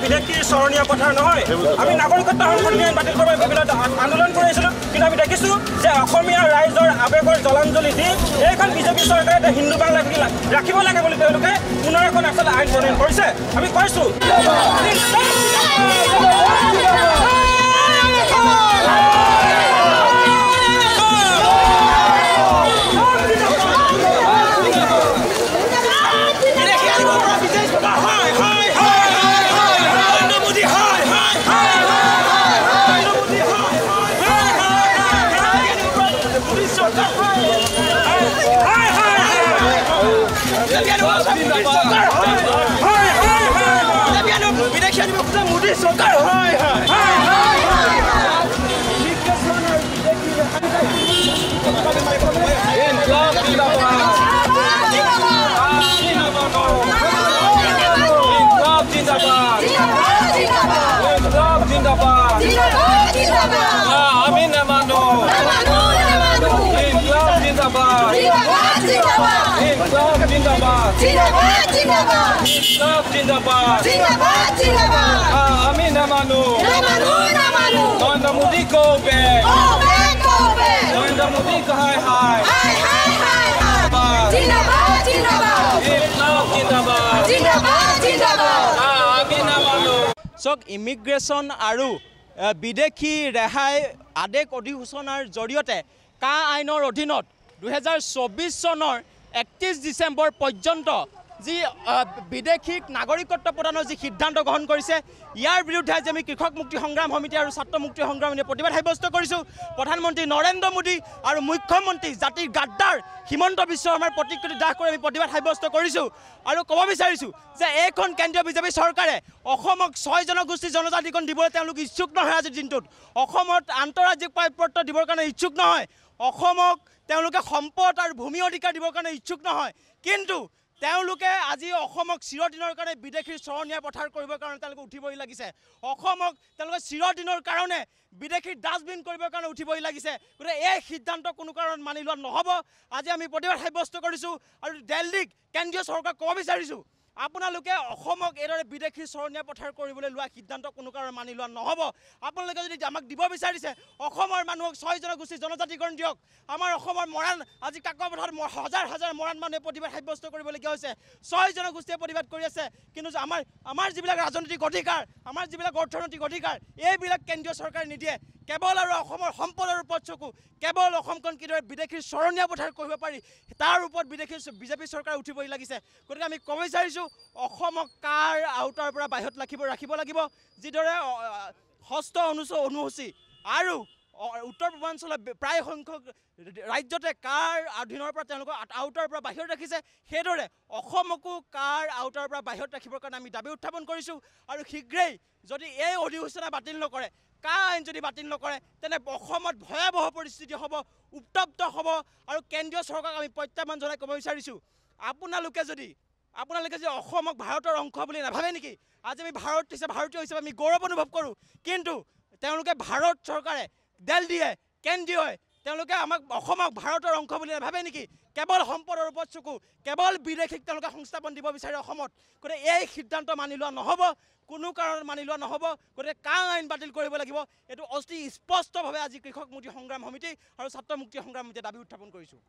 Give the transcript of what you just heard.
বিদেশী চৰণীয়া পথাৰ নহয় আমি নাগৰিকত্ব সংশোধনী আইন বাতিল কৰাৰ বিৰুদ্ধে আন্দোলন কৰিছিলোঁ কিন্তু আমি দেখিছোঁ যে অসমীয়া ৰাইজৰ আৱেগৰ জলাঞ্জলি দি এইখন বিজেপি চৰকাৰে হিন্দু বাংলাক ৰাখিব লাগে বুলি তেওঁলোকে পুনৰ এখন আচলতে আইন প্ৰণয়ন কৰিছে আমি কৈছোঁ ইমিগ্ৰেশ্যন আৰু বিদেশী ৰেহাই আদেশ অধিসূচনাৰ জৰিয়তে কা আইনৰ অধীনত 2024 চনৰ 31 ডিচেম্বৰ পৰ্যন্ত যি বিদেশীক নাগৰিকত্ব প্ৰদানৰ যি সিদ্ধান্ত গ্ৰহণ কৰিছে ইয়াৰ বিৰুদ্ধে আজি আমি কৃষক মুক্তি সংগ্ৰাম সমিতি আৰু ছাত্ৰ মুক্তি সংগ্ৰাম সমিতিয়ে প্ৰতিবাদ সাব্যস্ত কৰিছোঁ প্ৰধানমন্ত্ৰী নৰেন্দ্ৰ মোদী আৰু মুখ্যমন্ত্ৰী জাতিৰ গাদ্দাৰ হিমন্ত বিশ্ব শৰ্মাৰ প্ৰতিকৃতি দাহ কৰি আমি প্ৰতিবাদ সাব্যস্ত কৰিছোঁ আৰু ক'ব বিচাৰিছোঁ যে এইখন কেন্দ্ৰীয় বিজেপি চৰকাৰে অসমক 6 জনগোষ্ঠী জনজাতিকৰণ দিবলৈ তেওঁলোক ইচ্ছুক নহয় আজিৰ দিনটোত অসমত আন্তঃৰাজ্যিক পাৰপত্ৰ দিবৰ কাৰণে ইচ্ছুক নহয় অসমক তেওঁলোকে সম্পদ আৰু ভূমি অধিকাৰ দিবৰ কাৰণে ইচ্ছুক নহয় কিন্তু তেওঁলোকে আজি অসমক চিৰদিনৰ কাৰণে বিদেশীৰ চৰণীয়া পথাৰ কৰিবৰ কাৰণে তেওঁলোকে উঠিবই লাগিছে অসমক তেওঁলোকে চিৰদিনৰ কাৰণে বিদেশীৰ ডাষ্টবিন কৰিবৰ কাৰণে উঠিবই লাগিছে গতিকে এই সিদ্ধান্ত কোনো কাৰণত মানি লোৱা নহ'ব আজি আমি প্ৰতিবাদ সাব্যস্ত কৰিছোঁ আৰু দিল্লীক কেন্দ্ৰীয় চৰকাৰক ক'ব বিচাৰিছোঁ আপোনালোকে অসমক এইদৰে বিদেশী চৰণীয়া পথাৰ কৰিবলৈ লোৱা সিদ্ধান্ত কোনো কাৰণত মানি লোৱা নহ'ব আপোনালোকে যদি আমাক দিব বিচাৰিছে অসমৰ মানুহক 6 জনগোষ্ঠী জনজাতিকৰণ দিয়ক আমাৰ অসমৰ মৰাণ আজি কাকপথাৰত হাজাৰ হাজাৰ মৰাণ মানুহে প্ৰতিবাদ সাব্যস্ত কৰিবলগীয়া হৈছে 6 জনগোষ্ঠীয়ে প্ৰতিবাদ কৰি আছে কিন্তু আমাৰ যিবিলাক ৰাজনৈতিক অধিকাৰ আমাৰ যিবিলাক অৰ্থনৈতিক অধিকাৰ এইবিলাক কেন্দ্ৰীয় চৰকাৰে নিদিয়ে কেৱল আৰু অসমৰ সম্পদৰ ওপৰত চকু কেৱল অসমখন কিদৰে বিদেশীৰ চৰণীয়া পথাৰ কৰিব পাৰি তাৰ ওপৰত বিজেপি চৰকাৰ উঠিবই লাগিছে গতিকে আমি ক'ব বিচাৰিছোঁ অসমক কাৰ আউটাৰ পৰা বাহিৰত ৰাখিব লাগিব যিদৰে ষষ্ঠ অনুসূচী আৰু উত্তৰ পূৰ্বাঞ্চলৰ প্ৰায় সংখ্যক ৰাজ্যতে কাৰ অধীনৰ পৰা তেওঁলোকক আউটাৰ পৰা বাহিৰত ৰাখিছে সেইদৰে অসমকো কাৰ আউটাৰ পৰা বাহিৰত ৰাখিবৰ কাৰণে আমি দাবী উত্থাপন কৰিছোঁ আৰু শীঘ্ৰেই যদি এই অধিসূচনা বাতিল নকৰে কা আইন যদি বাতিল নকৰে তেনে অসমত ভয়াৱহ পৰিস্থিতি হ'ব উত্তপ্ত হ'ব আৰু কেন্দ্ৰীয় চৰকাৰক আমি প্ৰত্যাহ্বান জনাই ক'ব বিচাৰিছোঁ আপোনালোকে যদি অসমক ভাৰতৰ অংশ বুলি নাভাবে নেকি আজি আমি ভাৰতীয় হিচাপে আমি গৌৰৱ অনুভৱ কৰোঁ কিন্তু তেওঁলোকে ভাৰত চৰকাৰে দিল্লীয়ে কেন্দ্ৰীয় তেওঁলোকে আমাক অসমক ভাৰতৰ অংশ বুলি নাভাবে নেকি কেৱল সম্পদৰ ওপৰত চকু, কেৱল বিদেশীক তেওঁলোকে সংস্থাপন দিব বিচাৰে অসমত। গতিকে এই সিদ্ধান্ত মানি লোৱা নহ'ব, কোনো কাৰণত মানি লোৱা নহ'ব। গতিকে কা আইন বাতিল কৰিব লাগিব, এইটো অতি স্পষ্টভাৱে আজি কৃষক মুক্তি সংগ্ৰাম সমিতি আৰু ছাত্ৰ মুক্তি সংগ্ৰাম সমিতিয়ে দাবী উত্থাপন কৰিছোঁ।